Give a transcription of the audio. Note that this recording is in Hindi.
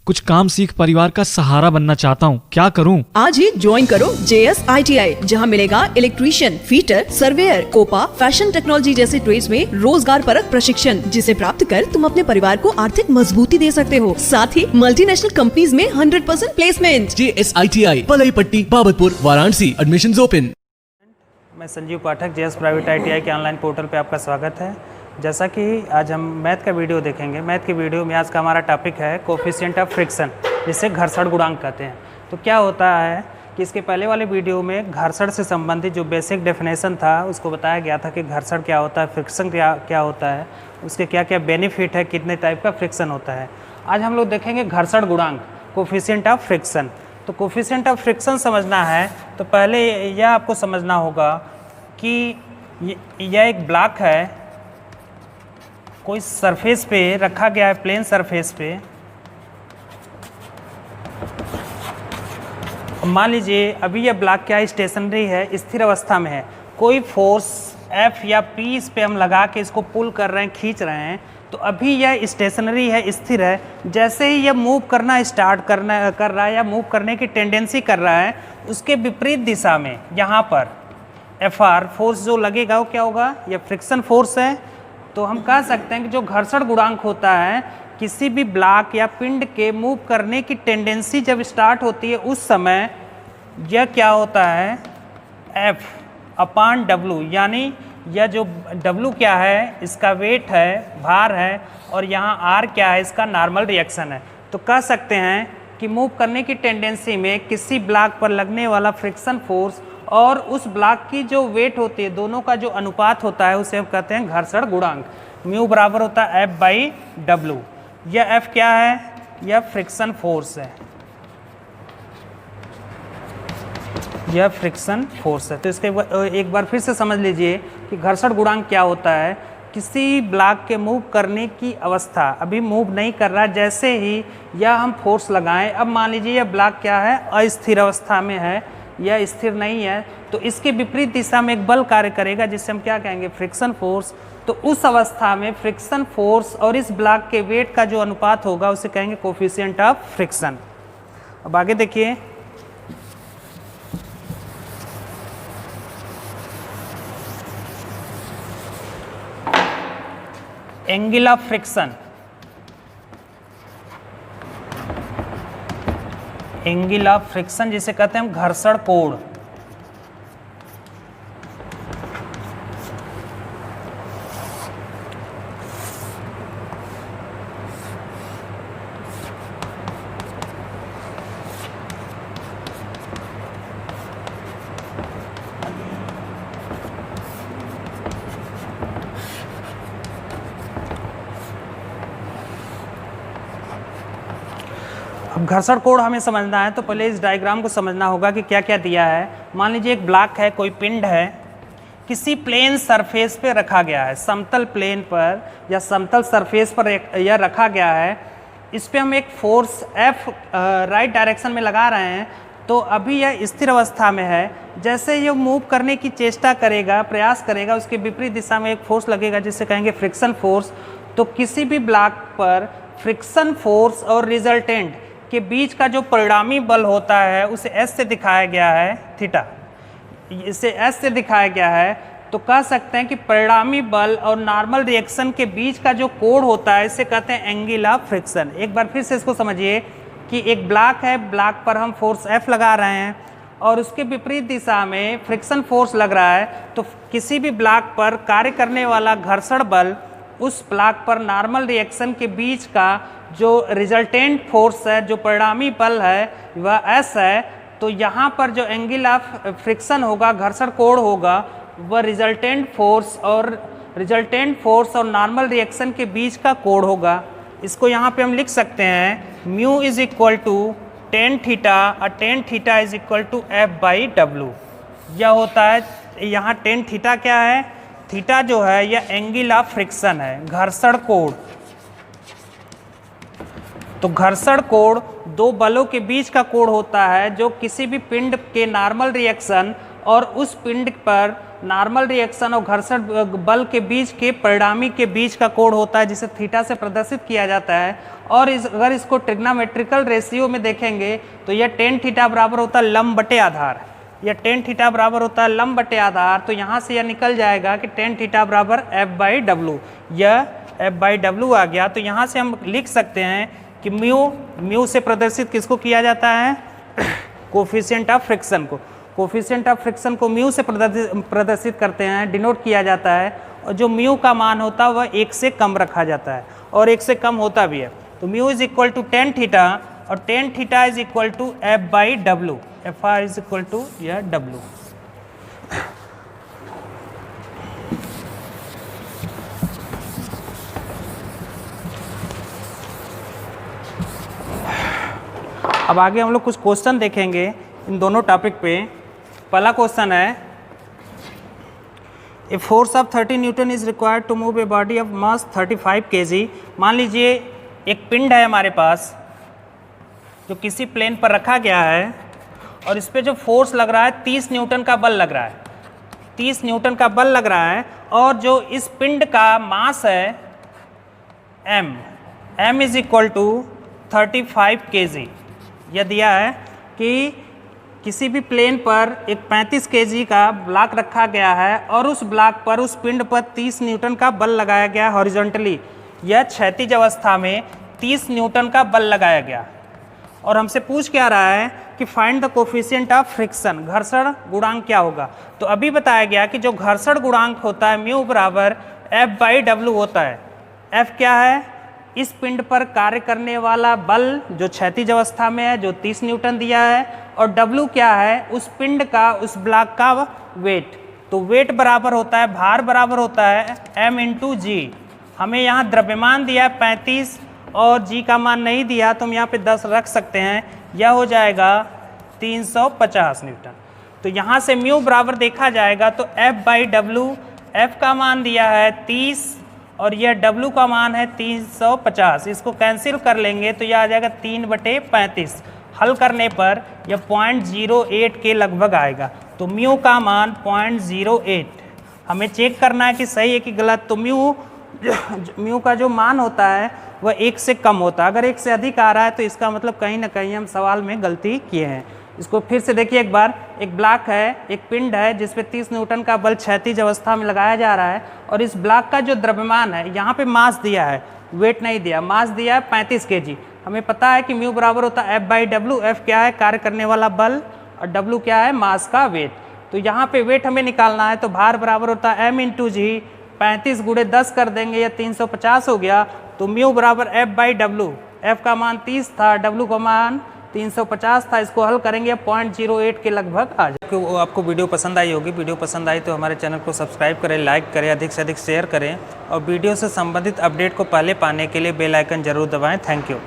कुछ काम सीख परिवार का सहारा बनना चाहता हूँ, क्या करूँ? आज ही ज्वाइन करो JS ITI, जहाँ मिलेगा electrician, fitter, surveyor, COPA, fashion technology जैसे ट्रेड्स में रोजगार परक प्रशिक्षण, जिसे प्राप्त कर तुम अपने परिवार को आर्थिक मजबूती दे सकते हो। साथ ही मल्टीनेशनल कंपनीज में 100% प्लेसमेंट। JS ITI, पलई पट्टी, बाबतपुर, वाराणसी। Admissions open. मैं Sanjeev Pathak, JS private ITI के ऑनलाइन पोर्टल पे आपका स्वागत है। जैसा कि आज हम मैथ का वीडियो देखेंगे। मैथ के वीडियो में आज का हमारा टॉपिक है कोफिशिएंट ऑफ फ्रिक्शन, जिसे घर्षण गुणांक कहते हैं। तो क्या होता है कि इसके पहले वाले वीडियो में घर्षण से संबंधित जो बेसिक डेफिनेशन था उसको बताया गया था कि घर्षण क्या होता है, फ्रिक्शन क्या होता है, उसके क्या क्या बेनिफिट है, कितने टाइप का फ्रिक्शन होता है। आज हम लोग देखेंगे घर्षण गुणांक, कोफिशिएंट ऑफ फ्रिक्शन। तो कोफिशिएंट ऑफ फ्रिक्शन समझना है तो पहले यह आपको समझना होगा कि यह एक ब्लॉक है, कोई सरफेस पे रखा गया है, प्लेन सरफेस पे। मान लीजिए अभी यह ब्लॉक क्या है, स्टेशनरी है, स्थिर अवस्था में है। कोई फोर्स F या P इस पे हम लगा के इसको पुल कर रहे हैं, खींच रहे हैं, तो अभी यह स्टेशनरी है, स्थिर है। जैसे ही यह मूव करना स्टार्ट कर रहा है या मूव करने की टेंडेंसी कर रहा है, उसके विपरीत दिशा में यहाँ पर FR फोर्स जो लगेगा वो क्या होगा, यह फ्रिक्शन फोर्स है। तो हम कह सकते हैं कि जो घर्षण गुणांक होता है, किसी भी ब्लॉक या पिंड के मूव करने की टेंडेंसी जब स्टार्ट होती है उस समय यह क्या होता है, F अपान W, यानी यह जो W क्या है, इसका वेट है, भार है, और यहाँ R क्या है, इसका नॉर्मल रिएक्शन है। तो कह सकते हैं कि मूव करने की टेंडेंसी में किसी ब्लॉक पर लगने वाला फ्रिक्शन फोर्स और उस ब्लॉक की जो वेट होती है, दोनों का जो अनुपात होता है उसे हम कहते हैं घर्षण गुणांक। म्यू बराबर होता है F/W। यह F क्या है, यह फ्रिक्शन फोर्स है, यह फ्रिक्शन फोर्स है। तो इसके एक बार फिर से समझ लीजिए कि घर्षण गुणांक क्या होता है। किसी ब्लॉक के मूव करने की अवस्था, अभी मूव नहीं कर रहा, जैसे ही यह हम फोर्स लगाएं, अब मान लीजिए यह ब्लॉक क्या है, अस्थिर अवस्था में है, यह स्थिर नहीं है, तो इसके विपरीत दिशा में एक बल कार्य करेगा जिससे हम क्या कहेंगे, फ्रिक्शन फोर्स। तो उस अवस्था में फ्रिक्शन फोर्स और इस ब्लॉक के वेट का जो अनुपात होगा उसे कहेंगे कोफिशिएंट ऑफ फ्रिक्शन। अब आगे देखिए, angle of friction, angle of friction जिसे कहते हैं हम घर्षण कोण। अब घर्षण कोण हमें समझना है तो पहले इस डायग्राम को समझना होगा कि क्या क्या दिया है। मान लीजिए एक ब्लॉक है, कोई पिंड है, किसी प्लेन सरफेस पे रखा गया है, समतल प्लेन पर या समतल सरफेस पर यह रखा गया है। इस पे हम एक फोर्स F राइट डायरेक्शन में लगा रहे हैं। तो अभी यह स्थिर अवस्था में है, जैसे ये मूव करने की चेष्टा करेगा, प्रयास करेगा, उसके विपरीत दिशा में एक फोर्स लगेगा जिसे कहेंगे फ्रिक्शन फोर्स। तो किसी भी ब्लॉक पर फ्रिक्शन फोर्स और रिजल्टेंट के बीच का जो परिणामी बल होता है उसे S से दिखाया गया है, थीटा, इसे S से दिखाया गया है। तो कह सकते हैं कि परिणामी बल और नॉर्मल रिएक्शन के बीच का जो कोण होता है इसे कहते हैं एंगल ऑफ फ्रिक्शन। एक बार फिर से इसको समझिए कि एक ब्लॉक है, ब्लॉक पर हम फोर्स F लगा रहे हैं और उसके विपरीत दिशा में फ्रिक्शन फोर्स लग रहा है। तो किसी भी ब्लॉक पर कार्य करने वाला घर्षण बल उस ब्लॉक पर नॉर्मल रिएक्शन के बीच का जो रिजल्टेंट फोर्स है, जो परिणामी बल है, वह S है। तो यहाँ पर जो एंगल ऑफ फ्रिक्शन होगा, घर्षण कोण होगा, वह रिजल्टेंट फोर्स और नॉर्मल रिएक्शन के बीच का कोण होगा। इसको यहाँ पे हम लिख सकते हैं mu is equal to tan theta और tan theta is equal to F/W। यह होता है, यहाँ टेन थीटा क्या है, थीटा जो है यह एंगल ऑफ फ्रिक्शन है, घर्षण कोण। तो घर्षण कोण दो बलों के बीच का कोण होता है जो किसी भी पिंड के नॉर्मल रिएक्शन और उस पिंड पर नॉर्मल रिएक्शन और घर्षण बल के बीच के परिणामी के बीच का कोण होता है, जिसे थीटा से प्रदर्शित किया जाता है। और अगर इसको ट्रिग्नोमेट्रिकल रेशियो में देखेंगे तो यह टेन थीटा बराबर होता है लंब बटे आधार। यह टेन थीटा बराबर होता है लंब बटे आधार। तो यहाँ से यह निकल जाएगा कि टेन थीटा बराबर F/W। यह F/W आ गया। तो यहाँ से हम लिख सकते हैं कि म्यू से प्रदर्शित किसको किया जाता है, कोफिशिएंट ऑफ फ्रिक्शन को। कोफिशिएंट ऑफ फ्रिक्शन को म्यू से प्रदर्शित करते हैं, डिनोट किया जाता है। और जो म्यू का मान होता है वह 1 से कम रखा जाता है और 1 से कम होता भी है। तो mu is equal to tan theta और tan theta is equal to F/W। F is equal to यह W। अब आगे हम लोग कुछ क्वेश्चन देखेंगे इन दोनों टॉपिक पे। पहला क्वेश्चन है, a force of 30 newton is required to move a body of mass 35 kg। मान लीजिए एक पिंड है हमारे पास जो किसी प्लेन पर रखा गया है और इस पे जो फोर्स लग रहा है 30 न्यूटन का बल लग रहा है। 30 न्यूटन का बल लग रहा है और जो इस पिंड का मास है m is equal to 35 kg। यह दिया है कि किसी भी प्लेन पर एक 35 kg का ब्लॉक रखा गया है और उस ब्लॉक पर उस पिंड पर 30 न्यूटन का बल लगाया गया हॉरिजॉन्टली। यह क्षैतिज अवस्था में 30 न्यूटन का बल लगाया गया और हमसे पूछ क्या रहा है कि find the coefficient of friction, घर्षण गुणांक क्या होगा। तो अभी बताया गया कि जो घर्षण गुणांक होता है म्यू बराबर F/W होता है। F क्या है, इस पिंड पर कार्य करने वाला बल जो क्षैतिज अवस्था में है जो 30 न्यूटन दिया है, और W क्या है, उस पिंड का उस ब्लॉक का वेट। तो वेट बराबर होता है, भार बराबर होता है m × g। हमें यहाँ द्रव्यमान दिया है 35 और g का मान नहीं दिया तो हम यहाँ पे 10 रख सकते हैं। यह हो जाएगा 350 न्यूटन। तो यहाँ से म्यू बराबर देखा जाएगा तो F/W, F का मान दिया है 30 और यह W का मान है 350। इसको कैंसिल कर लेंगे तो यह आ जाएगा 3/35। हल करने पर यह 0.08 के लगभग आएगा। तो म्यू का मान 0.08। हमें चेक करना है कि सही है कि गलत। तो म्यू का जो मान होता है वह 1 से कम होता है। अगर 1 से अधिक आ रहा है तो इसका मतलब कहीं ना कहीं हम सवाल में गलती किए हैं। इसको फिर से देखिए एक बार। एक ब्लॉक है, एक पिंड है जिस पे 30 न्यूटन का बल क्षैतिज अवस्था में लगाया जा रहा है और इस ब्लॉक का जो द्रव्यमान है, यहाँ पे मास दिया है, वेट नहीं दिया, मास दिया है 35 kg। हमें पता है कि म्यू बराबर होता है F/W। F क्या है, कार्य करने वाला बल, और W क्या है, मास का वेट। तो यहाँ पे वेट हमें निकालना है तो भार बराबर होता है m × g। 35 × 10 कर देंगे, या 350 हो गया। तो म्यू बराबर F/W। F का मान 30 था, W का मान 350 था। इसको हल करेंगे 0.08 के लगभग आ जाए। आपको वीडियो पसंद आई होगी। वीडियो पसंद आई तो हमारे चैनल को सब्सक्राइब करें, लाइक करें, अधिक से अधिक शेयर करें और वीडियो से संबंधित अपडेट को पहले पाने के लिए बेल आइकन जरूर दबाएं। Thank you.